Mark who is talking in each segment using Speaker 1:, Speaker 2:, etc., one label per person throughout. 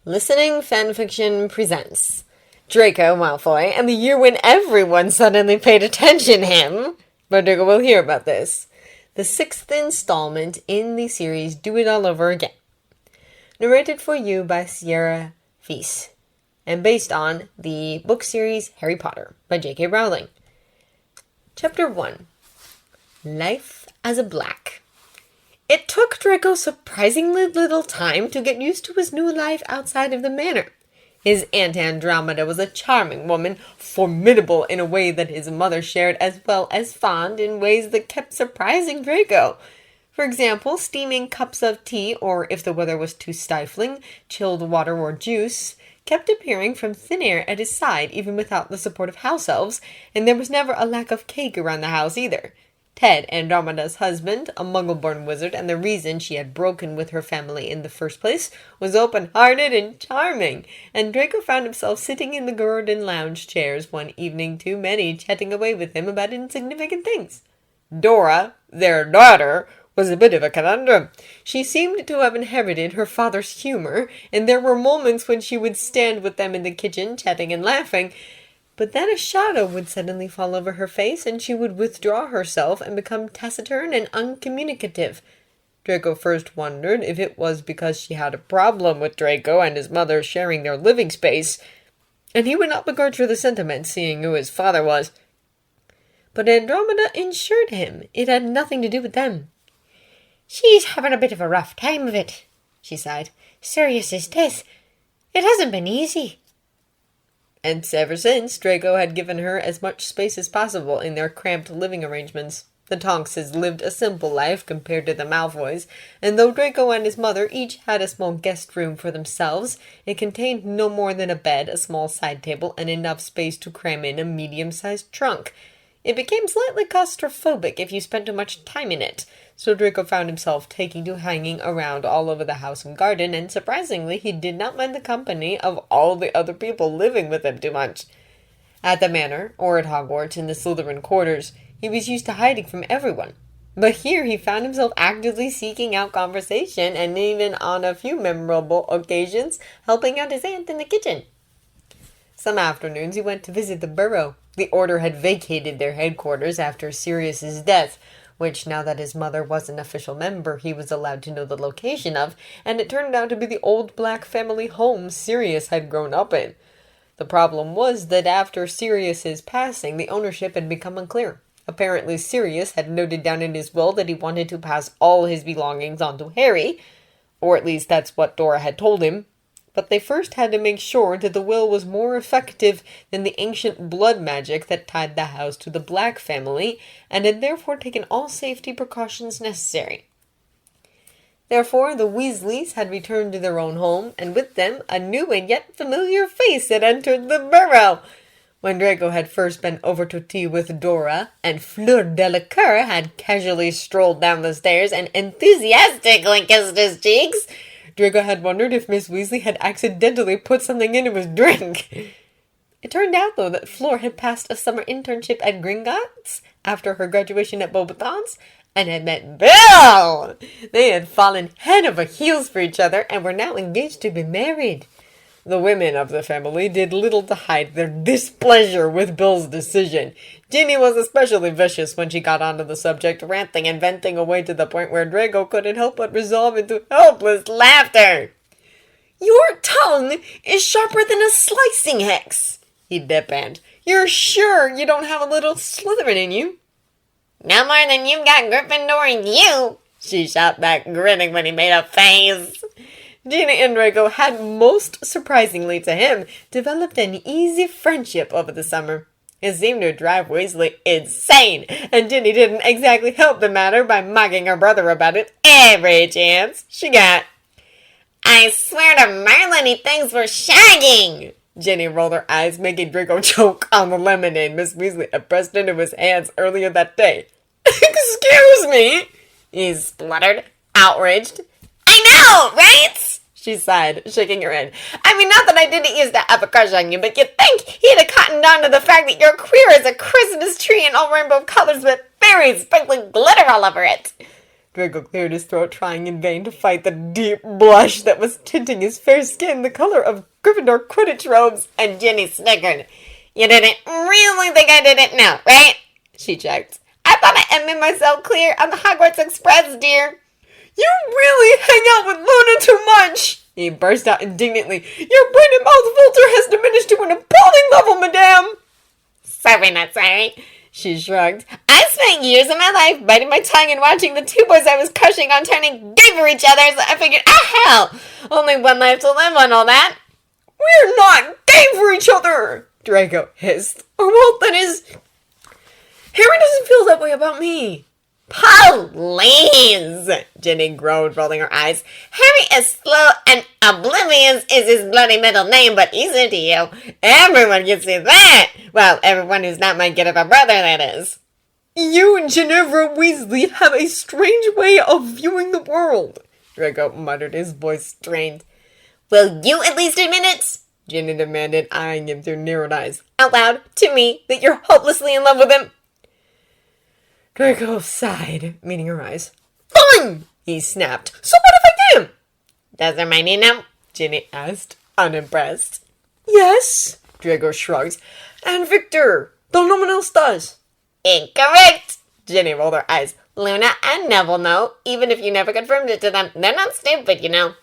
Speaker 1: Listening Fanfiction presents Draco Malfoy and the year when everyone suddenly paid attention to him. But Draco will hear about this. The 6th installment in the series Do It All Over Again. Narrated for you by Sierra Feast. And based on the book series Harry Potter by J.K. Rowling. Chapter 1. Life as a Black. It took Draco surprisingly little time to get used to his new life outside of the manor. His aunt Andromeda was a charming woman, formidable in a way that his mother shared, as well as fond in ways that kept surprising Draco. For example, steaming cups of tea, or if the weather was too stifling, chilled water or juice, kept appearing from thin air at his side even without the support of house elves, and there was never a lack of cake around the house either. Ted, Andromeda's husband, a muggle-born wizard, and the reason she had broken with her family in the first place, was open-hearted and charming, and Draco found himself sitting in the garden lounge chairs one evening too many, chatting away with him about insignificant things. Dora, their daughter, was a bit of a conundrum. She seemed to have inherited her father's humor, and there were moments when she would stand with them in the kitchen, chatting and laughing, but then a shadow would suddenly fall over her face, and she would withdraw herself and become taciturn and uncommunicative. Draco first wondered if it was because she had a problem with Draco and his mother sharing their living space, and he would not begrudge her the sentiment, seeing who his father was. But Andromeda assured him it had nothing to do with them.
Speaker 2: "She's having a bit of a rough time of it," she sighed. "Sirius's death. It hasn't been easy."
Speaker 1: And ever since, Draco had given her as much space as possible in their cramped living arrangements. The Tonkses lived a simple life compared to the Malfoys, and though Draco and his mother each had a small guest room for themselves, it contained no more than a bed, a small side table, and enough space to cram in a medium-sized trunk. It became slightly claustrophobic if you spent too much time in it, so Draco found himself taking to hanging around all over the house and garden, and surprisingly he did not mind the company of all the other people living with him too much. At the manor, or at Hogwarts in the Slytherin quarters, he was used to hiding from everyone. But here he found himself actively seeking out conversation, and even on a few memorable occasions, helping out his aunt in the kitchen. Some afternoons he went to visit the Burrow. The Order had vacated their headquarters after Sirius's death, which, now that his mother was an official member, he was allowed to know the location of, and it turned out to be the old black family home Sirius had grown up in. The problem was that after Sirius's passing, the ownership had become unclear. Apparently Sirius had noted down in his will that he wanted to pass all his belongings on to Harry, or at least that's what Dora had told him. But they first had to make sure that the will was more effective than the ancient blood magic that tied the house to the Black family, and had therefore taken all safety precautions necessary. Therefore, the Weasleys had returned to their own home, and with them a new and yet familiar face had entered the Burrow. When Draco had first been over to tea with Dora, and Fleur Delacour had casually strolled down the stairs and enthusiastically kissed his cheeks, Draco had wondered if Miss Weasley had accidentally put something into his drink. It turned out, though, that Fleur had passed a summer internship at Gringotts after her graduation at Beauxbatons, and had met Bill! They had fallen head over heels for each other, and were now engaged to be married. The women of the family did little to hide their displeasure with Bill's decision. Ginny was especially vicious when she got onto the subject, ranting and venting away to the point where Draco couldn't help but resolve into helpless laughter. "Your tongue is sharper than a slicing hex," he deadpanned. "You're sure you don't have a little Slytherin in you?"
Speaker 2: "No more than you've got Gryffindor in you,"
Speaker 1: she shot back, grinning when he made a face. Ginny and Draco had, most surprisingly to him, developed an easy friendship over the summer. It seemed to drive Weasley insane, and Ginny didn't exactly help the matter by mocking her brother about it every chance she got.
Speaker 2: "I swear to Merlin he thinks we're shagging!"
Speaker 1: Ginny rolled her eyes, making Draco choke on the lemonade Miss Weasley had pressed into his hands earlier that day. "Excuse me," he spluttered, outraged.
Speaker 2: "I know, right?"
Speaker 1: she sighed, shaking her head. "I mean, not that I didn't used to have a crush on you, but you'd think he'd have cottoned on to the fact that you're queer as a Christmas tree in all rainbow colors with fairies sprinkling glitter all over it." Draco cleared his throat, trying in vain to fight the deep blush that was tinting his fair skin the color of Gryffindor Quidditch robes.
Speaker 2: And Ginny snickered. You didn't really think I didn't know, right? She checked. I thought I had made myself clear on the Hogwarts Express, dear.
Speaker 1: You really hang out with Luna too much! He burst out indignantly. Your brain and mouth filter has diminished to an appalling level, madame!
Speaker 2: Sorry, not sorry. She shrugged. I spent years of my life biting my tongue and watching the two boys I was crushing on turning gay for each other, so I figured, hell! Only one life to live on all that.
Speaker 1: We're not gay for each other! Draco hissed. Or, well, that is... Harry doesn't feel that way about me.
Speaker 2: Please, Ginny groaned, rolling her eyes. Harry is slow and oblivious is his bloody middle name, but he's into you. Everyone can see that. Well, everyone who's not my kid of a brother, that is.
Speaker 1: You and Ginevra Weasley have a strange way of viewing the world, Draco muttered, his voice strained.
Speaker 2: Will you at least admit it?
Speaker 1: Ginny demanded, eyeing him through narrowed eyes.
Speaker 2: Out loud, to me, that you're hopelessly in love with him.
Speaker 1: Draco sighed, meeting her eyes.
Speaker 2: Fine!
Speaker 1: He snapped. So what if I am?
Speaker 2: Does her mind now?
Speaker 1: Ginny asked, unimpressed. Yes, Draco shrugged. And Victor, though no one else does.
Speaker 2: Incorrect! Ginny rolled her eyes. Luna and Neville know, even if you never confirmed it to them. They're not stupid, you know.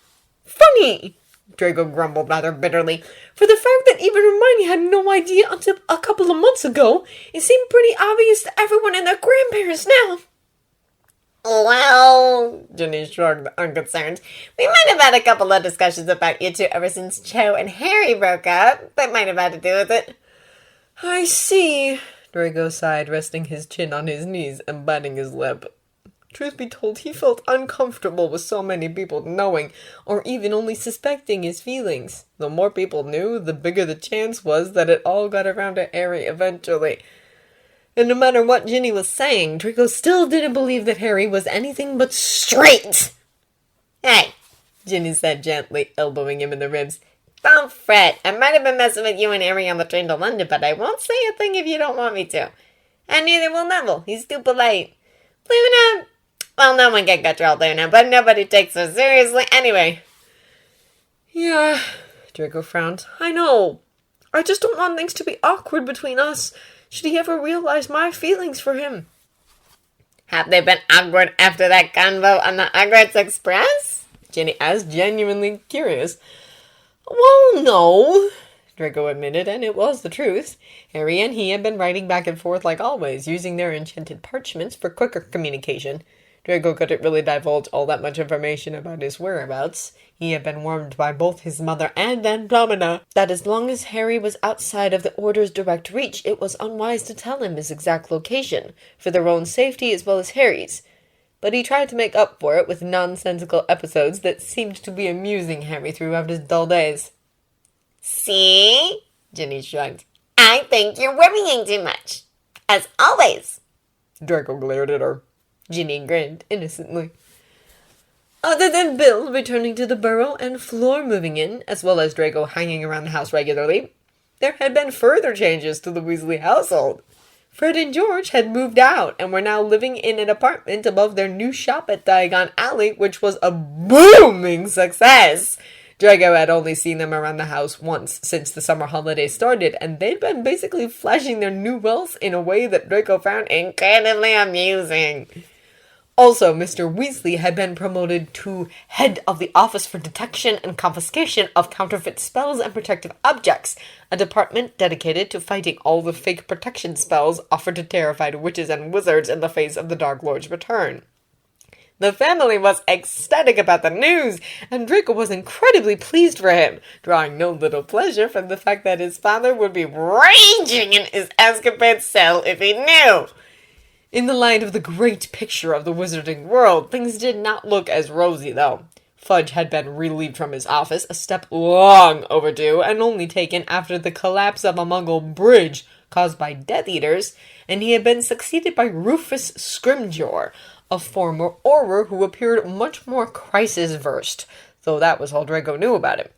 Speaker 1: Funny, Draco grumbled rather bitterly. For the fact that even Hermione had no idea until a couple of months ago, it seemed pretty obvious to everyone and their grandparents now.
Speaker 2: Well, Ginny shrugged, unconcerned. We might have had a couple of discussions about you two ever since Cho and Harry broke up. That might have had to do with it.
Speaker 1: I see, Draco sighed, resting his chin on his knees and biting his lip. Truth be told, he felt uncomfortable with so many people knowing, or even only suspecting his feelings. The more people knew, the bigger the chance was that it all got around to Harry eventually. And no matter what Ginny was saying, Draco still didn't believe that Harry was anything but straight.
Speaker 2: Hey,
Speaker 1: Ginny said gently, elbowing him in the ribs.
Speaker 2: Don't fret. I might have been messing with you and Harry on the train to London, but I won't say a thing if you don't want me to. And neither will Neville. He's too polite. Luna... Well, no one can control Luna, but nobody takes her seriously anyway.
Speaker 1: Yeah, Draco frowned. I know. I just don't want things to be awkward between us, should he ever realize my feelings for him.
Speaker 2: Have they been awkward after that convo on the Hogwarts Express?
Speaker 1: Ginny asked, genuinely curious. Well, no, Draco admitted, and it was the truth. Harry and he had been writing back and forth like always, using their enchanted parchments for quicker communication. Draco couldn't really divulge all that much information about his whereabouts. He had been warned by both his mother and Andromeda that as long as Harry was outside of the Order's direct reach, it was unwise to tell him his exact location, for their own safety as well as Harry's. But he tried to make up for it with nonsensical episodes that seemed to be amusing Harry throughout his dull days.
Speaker 2: See? Ginny shrugged. I think you're worrying too much. As always.
Speaker 1: Draco glared at her. Ginny grinned innocently. Other than Bill returning to the Burrow and Fleur moving in, as well as Draco hanging around the house regularly, there had been further changes to the Weasley household. Fred and George had moved out and were now living in an apartment above their new shop at Diagon Alley, which was a booming success. Draco had only seen them around the house once since the summer holidays started, and they'd been basically flashing their new wealth in a way that Draco found incredibly amusing. Also, Mr. Weasley had been promoted to head of the Office for Detection and Confiscation of Counterfeit Spells and Protective Objects, a department dedicated to fighting all the fake protection spells offered to terrified witches and wizards in the face of the Dark Lord's return. The family was ecstatic about the news, and Draco was incredibly pleased for him, drawing no little pleasure from the fact that his father would be raging in his Azkaban cell if he knew. In the light of the great picture of the wizarding world, things did not look as rosy, though. Fudge had been relieved from his office, a step long overdue, and only taken after the collapse of a Muggle bridge caused by Death Eaters, and he had been succeeded by Rufus Scrimgeour, a former Auror who appeared much more crisis-versed, though that was all Draco knew about him.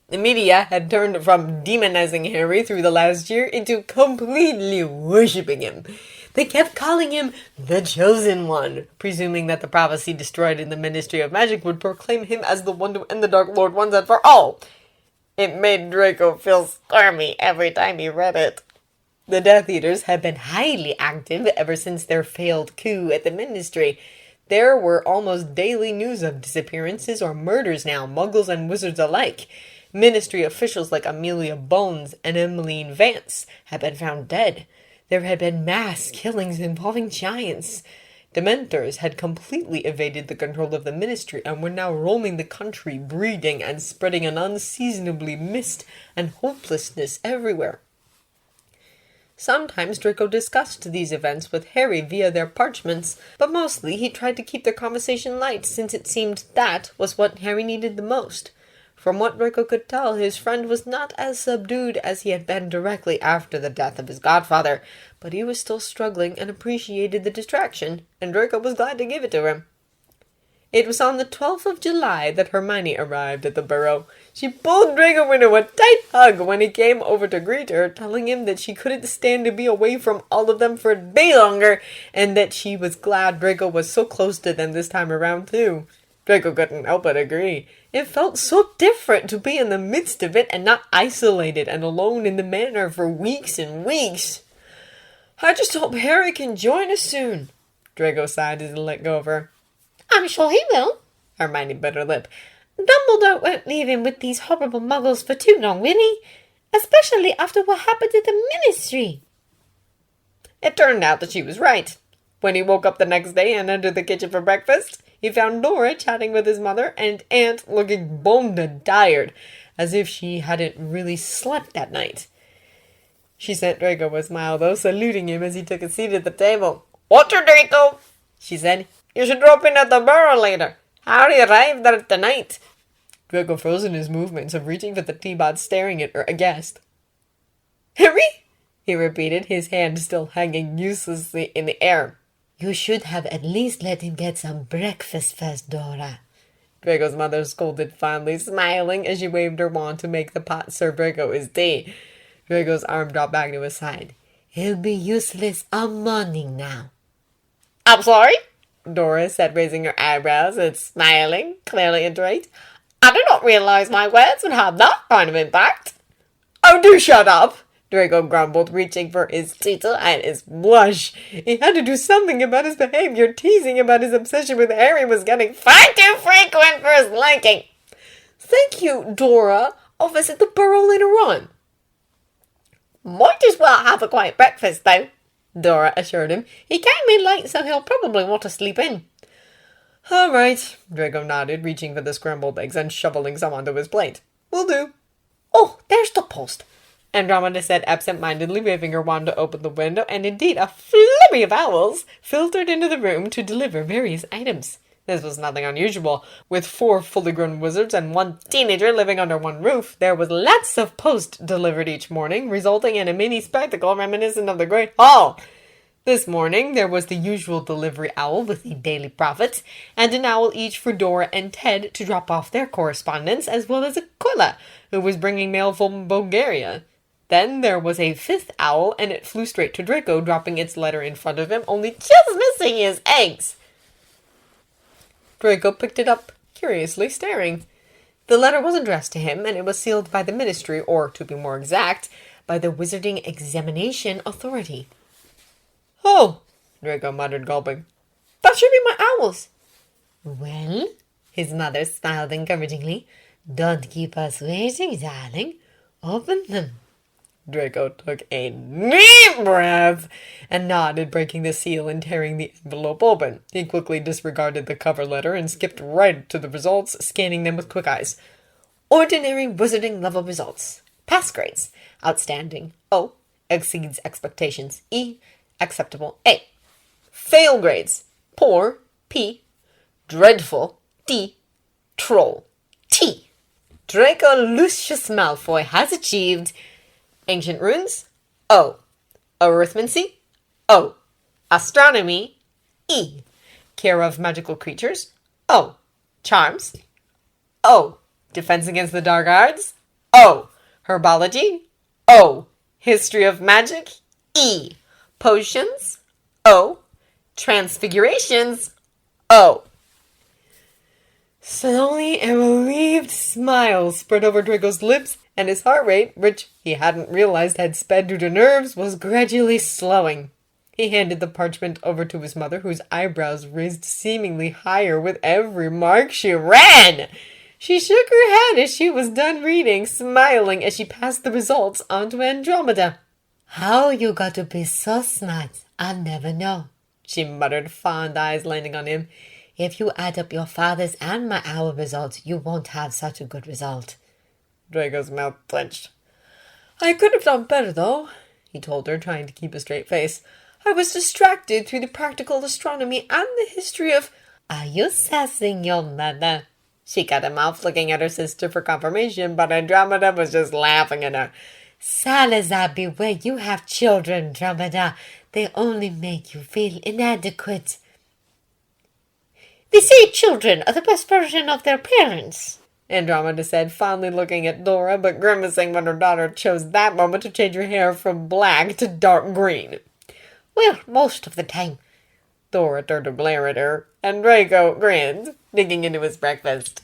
Speaker 1: The media had turned from demonizing Harry through the last year into completely worshipping him. They kept calling him the Chosen One, presuming that the prophecy destroyed in the Ministry of Magic would proclaim him as the one to end the Dark Lord once and for all.
Speaker 2: It made Draco feel squirmy every time he read it.
Speaker 1: The Death Eaters had been highly active ever since their failed coup at the Ministry. There were almost daily news of disappearances or murders now, muggles and wizards alike. Ministry officials like Amelia Bones and Emmeline Vance had been found dead. There had been mass killings involving giants. Dementors had completely evaded the control of the Ministry and were now roaming the country, breeding and spreading an unseasonably mist and hopelessness everywhere. Sometimes Draco discussed these events with Harry via their parchments, but mostly he tried to keep their conversation light since it seemed that was what Harry needed the most. From what Draco could tell, his friend was not as subdued as he had been directly after the death of his godfather, but he was still struggling and appreciated the distraction, and Draco was glad to give it to him. It was on the 12th of July that Hermione arrived at the Burrow. She pulled Draco into a tight hug when he came over to greet her, telling him that she couldn't stand to be away from all of them for a day longer, and that she was glad Draco was so close to them this time around, too. Draco couldn't help but agree. It felt so different to be in the midst of it and not isolated and alone in the manor for weeks and weeks. I just hope Harry can join us soon, Draco sighed as he let go of her.
Speaker 2: I'm sure he will,
Speaker 1: Hermione bit her lip.
Speaker 2: Dumbledore won't leave him with these horrible muggles for too long, will he? Especially after what happened at the Ministry.
Speaker 1: It turned out that she was right. When he woke up the next day and entered the kitchen for breakfast, he found Nora chatting with his mother and aunt looking boned and tired, as if she hadn't really slept that night. She sent Draco a smile, though, saluting him as he took a seat at the table.
Speaker 2: "What's Draco?"
Speaker 1: she said. "You should drop in at the Burrow later. Harry arrived there tonight." Draco froze in his movements of reaching for the teapot, staring at her aghast. "Harry?" he repeated, his hand still hanging uselessly in the air.
Speaker 3: "You should have at least let him get some breakfast first, Dora,"
Speaker 1: Draco's mother scolded fondly, smiling as she waved her wand to make the pot serve Draco his tea. Draco's arm dropped back to his side.
Speaker 3: "He'll be useless all morning now."
Speaker 2: "I'm sorry,"
Speaker 1: Dora said, raising her eyebrows and smiling, clearly adroit.
Speaker 2: "I did not realize my words would have that kind of impact."
Speaker 1: "Oh, do shut up!" Draco grumbled, reaching for his tutor and his blush. He had to do something about his behavior. Teasing about his obsession with Harry was getting
Speaker 2: far too frequent for his liking.
Speaker 1: "Thank you, Dora. I'll visit the Burrow later on."
Speaker 2: "Might as well have a quiet breakfast, though," Dora assured him. "He came in late, so he'll probably want to sleep in."
Speaker 1: "All right," Draco nodded, reaching for the scrambled eggs and shoveling some onto his plate. "Will do."
Speaker 2: "Oh, there's the post,"
Speaker 1: Andromeda said absent-mindedly, waving her wand to open the window, and indeed a flurry of owls filtered into the room to deliver various items. This was nothing unusual. With 4 fully grown wizards and 1 teenager living under one roof, there was lots of post delivered each morning, resulting in a mini spectacle reminiscent of the Great Hall. This morning, there was the usual delivery owl with the Daily Prophet, and an owl each for Dora and Ted to drop off their correspondence, as well as Aquila, who was bringing mail from Bulgaria. Then there was a 5th owl, and it flew straight to Draco, dropping its letter in front of him, only just missing his eggs. Draco picked it up, curiously staring. The letter was addressed to him, and it was sealed by the Ministry, or, to be more exact, by the Wizarding Examination Authority. "Oh," Draco muttered, gulping. "That should be my owls."
Speaker 3: "Well," his mother smiled encouragingly, "don't keep us waiting, darling. Open them."
Speaker 1: Draco took a deep breath and nodded, breaking the seal and tearing the envelope open. He quickly disregarded the cover letter and skipped right to the results, scanning them with quick eyes. Ordinary wizarding level results. Pass grades. Outstanding. O. Exceeds expectations. E. Acceptable. A. Fail grades. Poor. P. Dreadful. D. Troll. T. Draco Lucius Malfoy has achieved Ancient Runes. O. Arithmancy. O. Astronomy. E. Care of Magical Creatures. O. Charms. O. Defense Against the Dark Arts. O. Herbology. O. History of Magic. E. Potions. O. Transfigurations, O. Slowly a relieved smile spread over Draco's lips, and his heart rate, which he hadn't realized had sped due to nerves, was gradually slowing. He handed the parchment over to his mother, whose eyebrows raised seemingly higher with every mark she read. She shook her head as she was done reading, smiling as she passed the results on to Andromeda.
Speaker 3: How you got to be so smart, I'll never know,
Speaker 1: she muttered, fond eyes landing on him.
Speaker 3: If you add up your father's and our results, you won't have such a good result.
Speaker 1: Draco's mouth clenched. I could have done better, though, he told her, trying to keep a straight face. I was distracted through the practical astronomy and the history of...
Speaker 3: Are you sassing your mother?
Speaker 1: She cut him off, looking at her sister for confirmation, but Andromeda was just laughing at her.
Speaker 3: Salazar, beware, you have children, Andromeda. They only make you feel inadequate.
Speaker 2: They say children are the best version of their parents,
Speaker 1: Andromeda said, fondly looking at Dora, but grimacing when her daughter chose that moment to change her hair from black to dark green.
Speaker 2: Well, most of the time.
Speaker 1: Dora turned to glare at her, and Draco grinned, digging into his breakfast.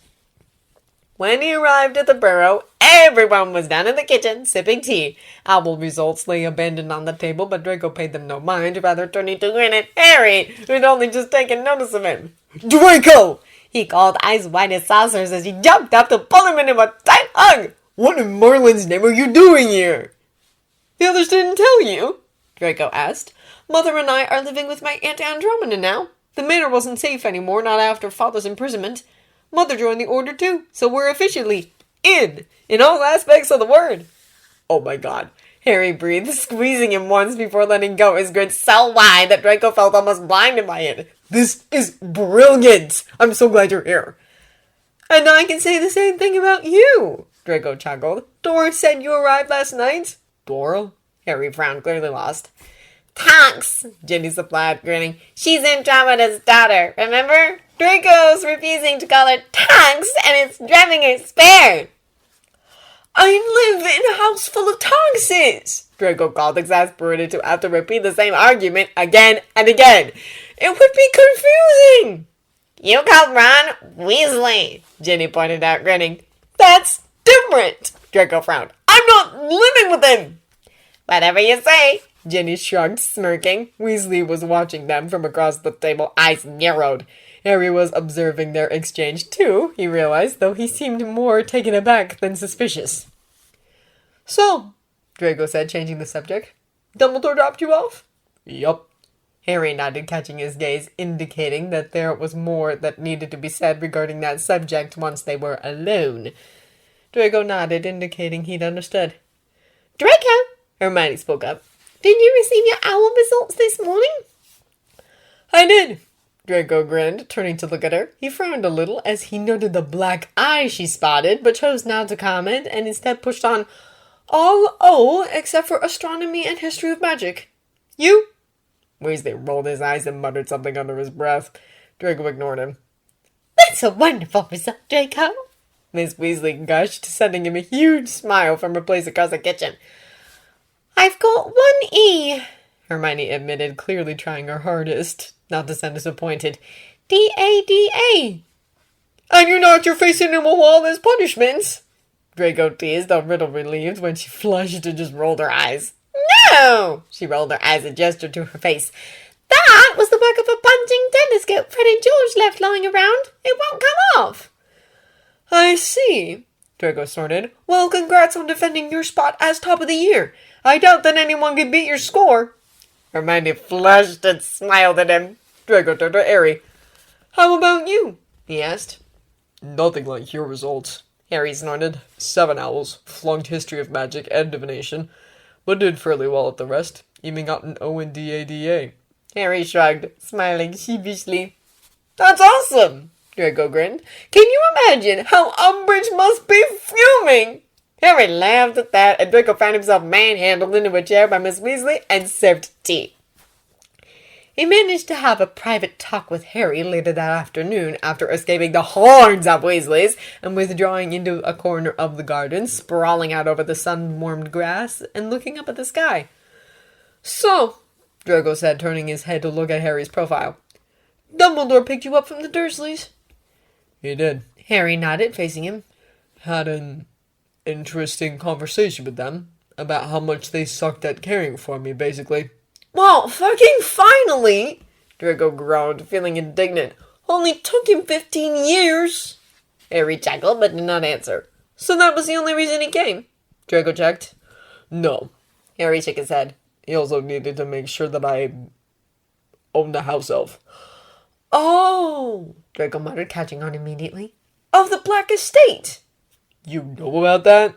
Speaker 1: When he arrived at the Burrow, everyone was down in the kitchen, sipping tea. Owl results lay abandoned on the table, but Draco paid them no mind, rather turning to grin at Harry, who had only just taken notice of him. Draco! He called, eyes wide as saucers, as he jumped up to pull him into a tight hug. What in Merlin's name are you doing here? The others didn't tell you? Draco asked. Mother and I are living with my Aunt Andromeda now. The manor wasn't safe anymore, not after Father's imprisonment. Mother joined the order too, so we're officially in all aspects of the word. Oh my god, Harry breathed, squeezing him once before letting go, his grin so wide that Draco felt almost blinded by it. This is brilliant! I'm so glad you're here. And I can say the same thing about you, Draco chuckled. Dora said you arrived last night. Dora? Harry frowned, clearly lost.
Speaker 2: Tonks, Ginny supplied, grinning. She's Andromeda's daughter, remember? Draco's refusing to call her Tonks, and it's driving her spare.
Speaker 1: I live in a house full of Tonkses, Draco called, exasperated to have to repeat the same argument again and again. It would be confusing.
Speaker 2: You called Ron Weasley, Ginny pointed out, grinning.
Speaker 1: That's different, Draco frowned. I'm not living with him.
Speaker 2: Whatever you say,
Speaker 1: Ginny shrugged, smirking. Weasley was watching them from across the table, eyes narrowed. Harry was observing their exchange too, he realized, though he seemed more taken aback than suspicious. So, Draco said, changing the subject, Dumbledore dropped you off? Yup. Harry nodded, catching his gaze, indicating that there was more that needed to be said regarding that subject once they were alone. Draco nodded, indicating he'd understood.
Speaker 2: Draco,
Speaker 1: Hermione spoke up.
Speaker 2: Did you receive your owl results this morning?
Speaker 1: I did. Draco grinned, turning to look at her. He frowned a little as he noted the black eye she spotted, but chose not to comment, and instead pushed on all O except for astronomy and history of magic. You? Weasley rolled his eyes and muttered something under his breath. Draco ignored him.
Speaker 2: That's a wonderful result, Draco,
Speaker 1: Miss Weasley gushed, sending him a huge smile from her place across the kitchen.
Speaker 2: I've got one E,
Speaker 1: Hermione admitted, clearly trying her hardest not to sound disappointed.
Speaker 2: D-A-D-A.
Speaker 1: And you knocked your face into a wall as punishment? Draco teased, a little relieved when she flushed and just rolled her eyes.
Speaker 2: No!
Speaker 1: She rolled her eyes and gestured to her face.
Speaker 2: That was the work of a punching telescope Fred and George left lying around. It won't come off.
Speaker 1: I see, Draco snorted. Well, congrats on defending your spot as top of the year. I doubt that anyone could beat your score. Hermione flushed and smiled at him. Draco turned to Harry. How about you? He asked. Nothing like your results, Harry snorted. 7 owls, flunked history of magic and divination, but did fairly well at the rest, even got an O in DADA. Harry shrugged, smiling sheepishly. That's awesome, Draco grinned. Can you imagine how Umbridge must be fuming? Harry laughed at that, and Draco found himself manhandled into a chair by Miss Weasley and served tea. He managed to have a private talk with Harry later that afternoon after escaping the hordes of Weasleys and withdrawing into a corner of the garden, sprawling out over the sun-warmed grass and looking up at the sky. So, Draco said, turning his head to look at Harry's profile. Dumbledore picked you up from the Dursleys? He did. Harry nodded, facing him. Had an interesting conversation with them about how much they sucked at caring for me, basically. Well, fucking finally! Draco groaned, feeling indignant. Only took him 15 years!
Speaker 2: Harry chuckled, but did not answer.
Speaker 1: So that was the only reason he came? Draco checked. No.
Speaker 2: Harry shook his head.
Speaker 1: He also needed to make sure that I owned the house elf. Oh! Draco muttered, catching on immediately. Of the Black Estate! You know about that?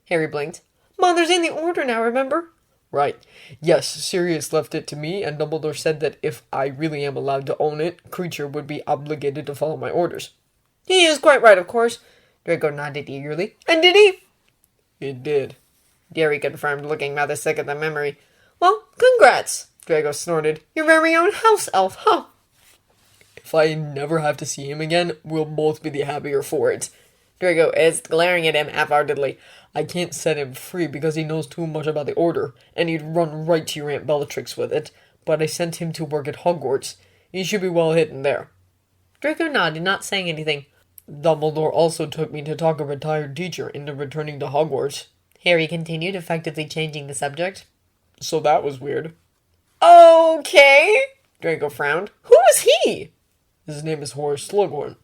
Speaker 1: Harry blinked. Mother's in the Order now, remember? Right. Yes, Sirius left it to me, and Dumbledore said that if I really am allowed to own it, Creature would be obligated to follow my orders. He is quite right, of course. Draco nodded eagerly. And did he? He did.
Speaker 2: Harry confirmed, looking rather sick at the memory.
Speaker 1: Well, congrats, Draco snorted. Your very own house elf, huh? If I never have to see him again, we'll both be the happier for it.
Speaker 2: Draco is glaring at him half-heartedly.
Speaker 1: I can't set him free because he knows too much about the Order, and he'd run right to your Aunt Bellatrix with it, but I sent him to work at Hogwarts. He should be well hidden there. Draco nodded, not saying anything. Dumbledore also took me to talk a retired teacher into returning to Hogwarts.
Speaker 2: Harry continued, effectively changing the subject.
Speaker 1: So that was weird. Okay, Draco frowned. Who was he? His name is Horace Slughorn,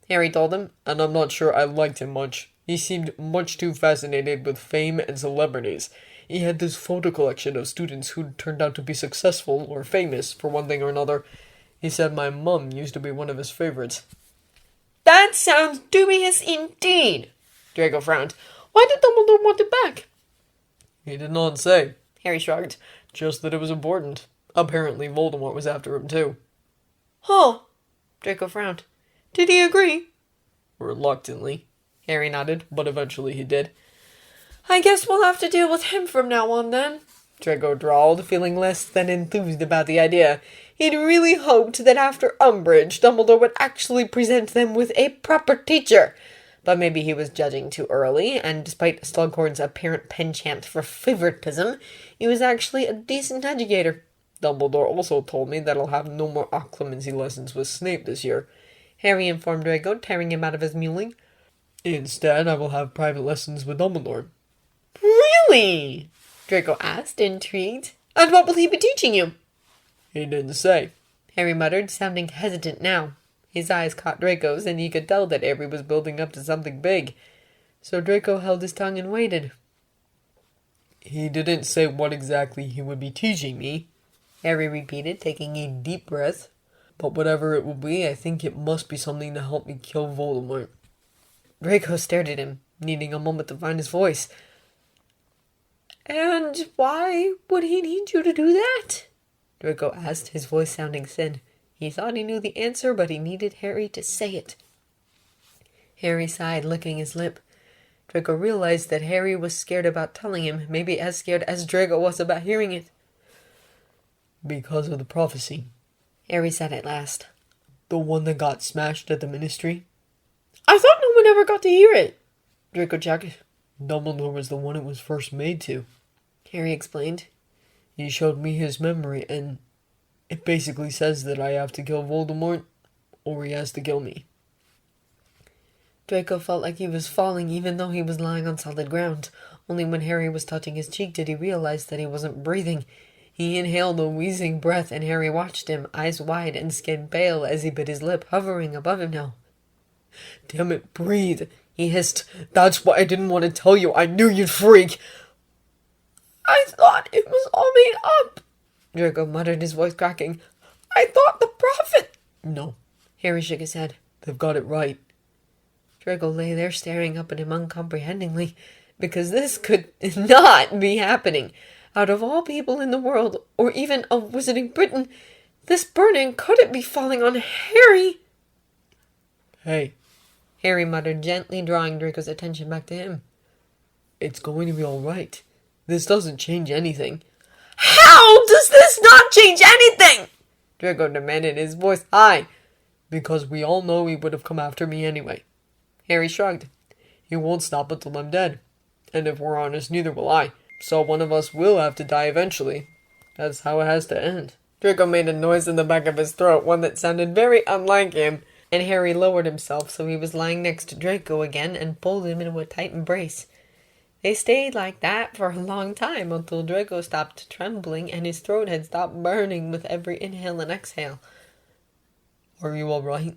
Speaker 1: Harry told him, and I'm not sure I liked him much. He seemed much too fascinated with fame and celebrities. He had this photo collection of students who'd turned out to be successful or famous for one thing or another. He said my mum used to be one of his favorites. That sounds dubious indeed, Draco frowned. Why did Dumbledore want it back? He did not say, Harry shrugged. Just that it was important. Apparently Voldemort was after him too. Huh, Draco frowned. Did he agree? Reluctantly, Harry nodded, but eventually he did. I guess we'll have to deal with him from now on then, Draco drawled, feeling less than enthused about the idea. He'd really hoped that after Umbridge, Dumbledore would actually present them with a proper teacher. But maybe he was judging too early, and despite Slughorn's apparent penchant for favoritism, he was actually a decent educator. Dumbledore also told me that I'll have no more occlumency lessons with Snape this year, Harry informed Draco, tearing him out of his mewling. Instead, I will have private lessons with Dumbledore. Really? Draco asked, intrigued. And what will he be teaching you? He didn't say, Harry muttered, sounding hesitant now. His eyes caught Draco's, and he could tell that Harry was building up to something big. So Draco held his tongue and waited. He didn't say what exactly he would be teaching me, Harry repeated, taking a deep breath. But whatever it will be, I think it must be something to help me kill Voldemort. Draco stared at him, needing a moment to find his voice. And why would he need you to do that? Draco asked, his voice sounding thin. He thought he knew the answer, but he needed Harry to say it. Harry sighed, licking his lip. Draco realized that Harry was scared about telling him, maybe as scared as Draco was about hearing it. Because of the prophecy, Harry said at last. The one that got smashed at the Ministry? I thought no one ever got to hear it, Draco chuckled. Dumbledore was the one it was first made to, Harry explained. He showed me his memory, and it basically says that I have to kill Voldemort, or he has to kill me. Draco felt like he was falling even though he was lying on solid ground. Only when Harry was touching his cheek did he realize that he wasn't breathing. He inhaled a wheezing breath, and Harry watched him, eyes wide and skin pale, as he bit his lip, hovering above him now. Damn it, breathe, he hissed. That's why I didn't want to tell you. I knew you'd freak. I thought it was all made up, Draco muttered, his voice cracking. I thought the prophet... No, Harry shook his head. They've got it right. Draco lay there staring up at him uncomprehendingly, because this could not be happening. Out of all people in the world, or even of Wizarding Britain, this burden couldn't be falling on Harry. Hey, Harry muttered, gently drawing Draco's attention back to him. It's going to be all right. This doesn't change anything. How does this not change anything? Draco demanded, his voice high. Because we all know he would have come after me anyway. Harry shrugged. He won't stop until I'm dead. And if we're honest, neither will I. So one of us will have to die eventually. That's how it has to end. Draco made a noise in the back of his throat, one that sounded very unlike him, and Harry lowered himself so he was lying next to Draco again and pulled him into a tight embrace. They stayed like that for a long time until Draco stopped trembling and his throat had stopped burning with every inhale and exhale. "Are you all right?"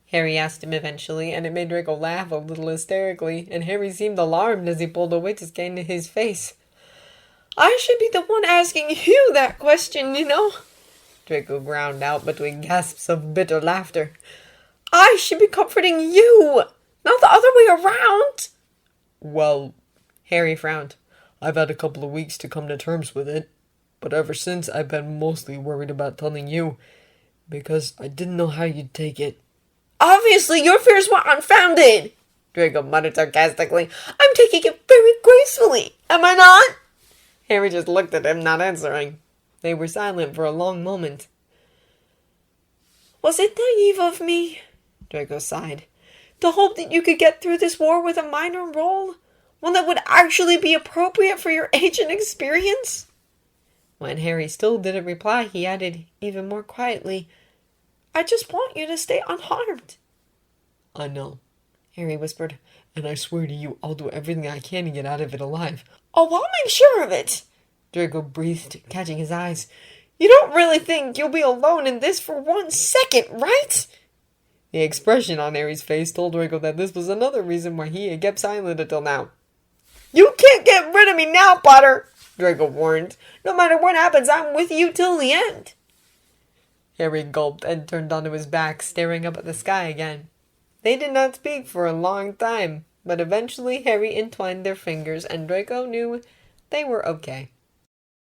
Speaker 1: Harry asked him eventually, and it made Draco laugh a little hysterically, and Harry seemed alarmed as he pulled away to scan his face. "I should be the one asking you that question, you know," Draco ground out between gasps of bitter laughter. "I should be comforting you, not the other way around." "Well," Harry frowned, "I've had a couple of weeks to come to terms with it, but ever since I've been mostly worried about telling you, because I didn't know how you'd take it." "Obviously, your fears were unfounded," Draco muttered sarcastically. "I'm taking it very gracefully, am I not?" Harry just looked at him, not answering. They were silent for a long moment. "Was it naive of me," Draco sighed, "to hope that you could get through this war with a minor role? One that would actually be appropriate for your age and experience?" When Harry still didn't reply, he added, even more quietly, "I just want you to stay unharmed." "I know," Harry whispered, "and I swear to you I'll do everything I can to get out of it alive." "Oh, I'll make sure of it," Draco breathed, catching his eyes. "You don't really think you'll be alone in this for 1 second, right?" The expression on Harry's face told Draco that this was another reason why he had kept silent until now. "You can't get rid of me now, Potter," Draco warned. "No matter what happens, I'm with you till the end." Harry gulped and turned onto his back, staring up at the sky again. They did not speak for a long time, but eventually Harry entwined their fingers and Draco knew they were okay.